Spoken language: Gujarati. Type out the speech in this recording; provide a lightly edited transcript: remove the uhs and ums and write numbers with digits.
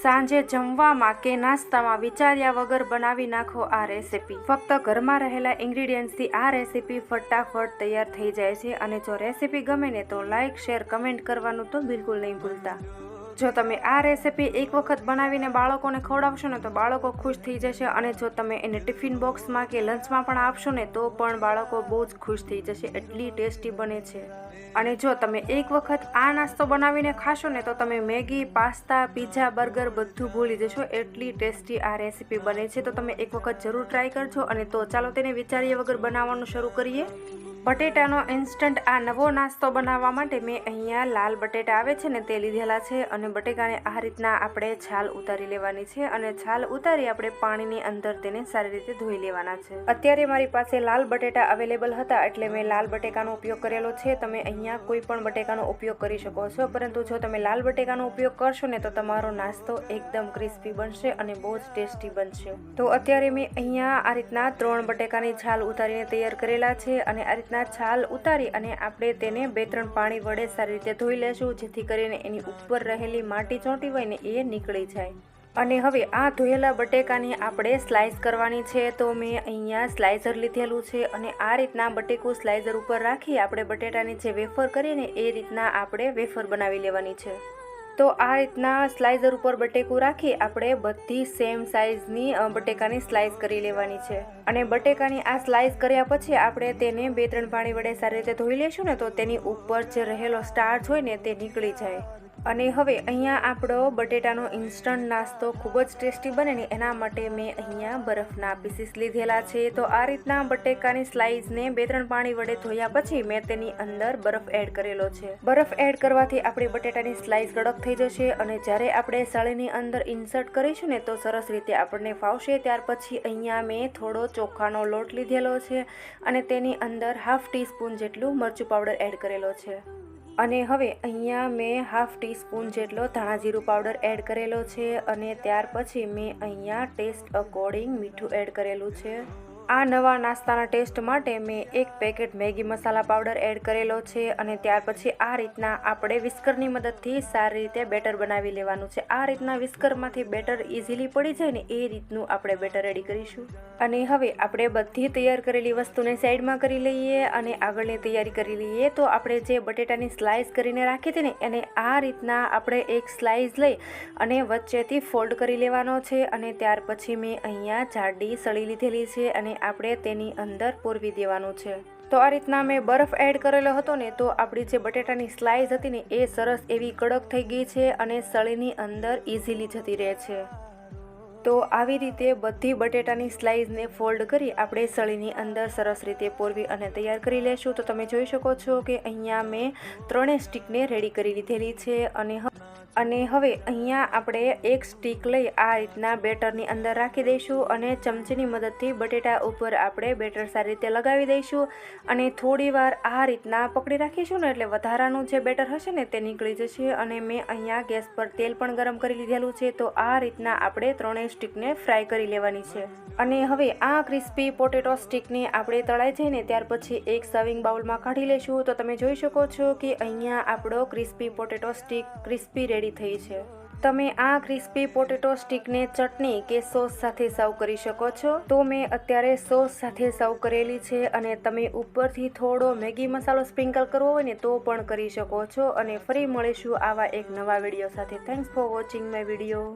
સાંજે જમવામાં કે નાસ્તામાં વિચાર્યા વગર બનાવી નાખો આ રેસીપી। ફક્ત ઘરમાં રહેલા ઇન્ગ્રીડિયન્ટ્સથી આ રેસીપી ફટાફટ તૈયાર થઈ જાય છે। અને જો રેસીપી ગમે ને તો લાઇક શેર કમેન્ટ કરવાનું તો બિલકુલ નહીં ભૂલતા। જો તમે આ રેસીપી એક વખત બનાવીને બાળકોને ખવડાવશો ને તો બાળકો ખુશ થઈ જશે। અને જો તમે એને ટિફિન બોક્સમાં કે લંચમાં પણ આપશો ને તો પણ બાળકો બહુ જ ખુશ થઈ જશે, એટલી ટેસ્ટી બને છે। અને જો તમે એક વખત આ નાસ્તો બનાવીને ખાશો ને તો તમે મેગી, પાસ્તા, પીઝા, બર્ગર બધું ભૂલી જશો, એટલી ટેસ્ટી આ રેસીપી બને છે। તો તમે એક વખત જરૂર ટ્રાય કરજો। અને તો ચાલો તેને વિચાર્યા વગર બનાવવાનું શરૂ કરીએ। બટેટાનો ઇન્સ્ટન્ટ આ નવો નાસ્તો બનાવવા માટે મેં અહીંયા લાલ બટેટા આવે છે ને તે લીધેલા છે। અને બટેકાને આ રીતના આપણે છાલ ઉતારી લેવાની છે અને છાલ ઉતારી આપણે પાણીની અંદર તેને સારી રીતે ધોઈ લેવાના છે। અત્યારે મારી પાસે લાલ બટેટા અવેલેબલ હતા એટલે મેં લાલ બટેકાનો ઉપયોગ કરેલો છે। તમે અહીંયા કોઈ પણ બટેકાનો ઉપયોગ કરી શકો છો, પરંતુ જો તમે લાલ બટેકાનો ઉપયોગ કરશો ને તો તમારો નાસ્તો એકદમ ક્રિસ્પી બનશે અને બહુ જ ટેસ્ટી બનશે। તો અત્યારે મેં અહીંયા આ રીતના 3 બટેકાની છાલ ઉતારીને તૈયાર કરેલા છે। અને આ રીતના છાલ ઉતારી અને આપણે તેને 2-3 પાણી વડે સારી રીતે ધોઈ લેશું, જેથી કરીને એની ઉપર રહેલી માટી ચોંટી હોય ને એ નીકળી જાય। અને હવે આ ધોયેલા બટેકાની આપણે સ્લાઇસ કરવાની છે। તો મેં અહીંયા સ્લાઇસર લીધેલું છે અને આ રીતના બટેકું સ્લાઇસર ઉપર રાખી આપણે બટેટાની જે વેફર કરીને એ રીતના આપણે વેફર બનાવી લેવાની છે। તો આ રીતના સ્લાઇસર ઉપર બટેકું રાખી આપણે બધી સેમ સાઇઝની બટેકાની સ્લાઇસ કરી લેવાની છે। અને બટેકાની આ સ્લાઇસ કર્યા પછી આપણે તેને 2-3 પાણી વડે સારી રીતે ધોઈ લેશું ને તો તેની ઉપર જે રહેલો સ્ટાર્ચ હોય ને તે નીકળી જાય। અને હવે અહીંયા આપણો બટેટાનો ઇન્સ્ટન્ટ નાસ્તો ખૂબ જ ટેસ્ટી બને ને એના માટે મેં અહીંયા બરફના પીસીસ લીધેલા છે। તો આ રીતના બટેકાની સ્લાઇસને 2-3 પાણી વડે ધોયા પછી મેં તેની અંદર બરફ એડ કરેલો છે। બરફ એડ કરવાથી આપણી બટેટાની સ્લાઇસ કડક થઈ જશે અને જ્યારે આપણે સળીની અંદર ઇન્સર્ટ કરીશું ને તો સરસ રીતે આપણને ફાવશે। ત્યાર પછી અહીંયા મેં થોડો ચોખાનો લોટ લીધેલો છે અને તેની અંદર 1/2 ટીસ્પૂન જેટલું મરચું પાવડર એડ કરેલો છે। અને હવે અહીંયા મેં 1/2 ટીસ્પૂન જેટલો ધાણા જીરું પાવડર એડ કરેલો છે। અને ત્યાર પછી મેં અહીંયા ટેસ્ટ અકોર્ડિંગ મીઠું એડ કરેલું છે। આ નવા નાસ્તાના ટેસ્ટ માટે મેં 1 પેકેટ મેગી મસાલા પાવડર એડ કરેલો છે। અને ત્યાર પછી આ રીતના આપણે વિસ્કરની મદદથી સારી રીતે બેટર બનાવી લેવાનું છે। આ રીતના વિસ્કરમાંથી બેટર ઇઝીલી પડી જાય ને એ રીતનું આપણે બેટર રેડી કરીશું। અને હવે આપણે બધી તૈયાર કરેલી વસ્તુને સાઈડમાં કરી લઈએ અને આગળની તૈયારી કરી લઈએ। તો આપણે જે બટેટાની સ્લાઇસ કરીને રાખી હતી ને એને આ રીતના આપણે એક સ્લાઇસ લઈ અને વચ્ચેથી ફોલ્ડ કરી લેવાનો છે। અને ત્યાર પછી મેં અહીંયા જાડી સળી લીધેલી છે અને આપણે તેની અંદર પૂરવી દેવાનું છે। તો આ રીતના મેં બરફ એડ કરેલો હતો ને તો આપણી જે બટેટાની સ્લાઇસ હતી ને એ સરસ એવી કડક થઈ ગઈ છે અને સળીની અંદર ઇઝીલી જતી રહે છે। તો આવી રીતે બધી બટેટાની સ્લાઇસને ફોલ્ડ કરી આપણે સળીની અંદર સરસ રીતે પોરવી અને તૈયાર કરી લેશું। તો તમે જોઈ શકો છો કે અહીંયા મેં 3 સ્ટીકને રેડી કરી લીધેલી છે। અને હવે અહીંયા આપણે એક સ્ટીક લઈ આ રીતના બેટરની અંદર રાખી દઈશું અને ચમચીની મદદથી બટેટા ઉપર આપણે બેટર સારી રીતે લગાવી દઈશું અને થોડી વાર આ રીતના પકડી રાખીશું ને એટલે વધારાનું જે બેટર હશે ને તે નીકળી જશે। અને મેં અહીંયા ગેસ પર તેલ પણ ગરમ કરી લીધેલું છે। તો આ રીતના આપણે 3 સ્ટીકને ફ્રાય કરી લેવાની છે। અને હવે આ ક્રિસ્પી પોટેટો સ્ટીકને આપણે તળાઈ જઈને ત્યાર પછી એક સર્વિંગ બાઉલમાં કાઢી લઈશું। તો તમે જોઈ શકો છો કે અહીંયા આપણો crispy potato stick crispy ready થઈ છે। તમે આ ક્રિસ્પી પોટેટો સ્ટીકને ચટણી કે સોસ સાથે સર્વ કરી શકો છો। તો મેં અત્યારે સોસ સાથે સર્વ કરેલી છે અને તમે ઉપરથી થોડો મેગી મસાલો સ્પ્રિંકલ કરવો હોય ને તો પણ કરી શકો છો। અને ફરી મળીશું આવા એક નવા વિડીયો સાથે। Thanks for watching my video.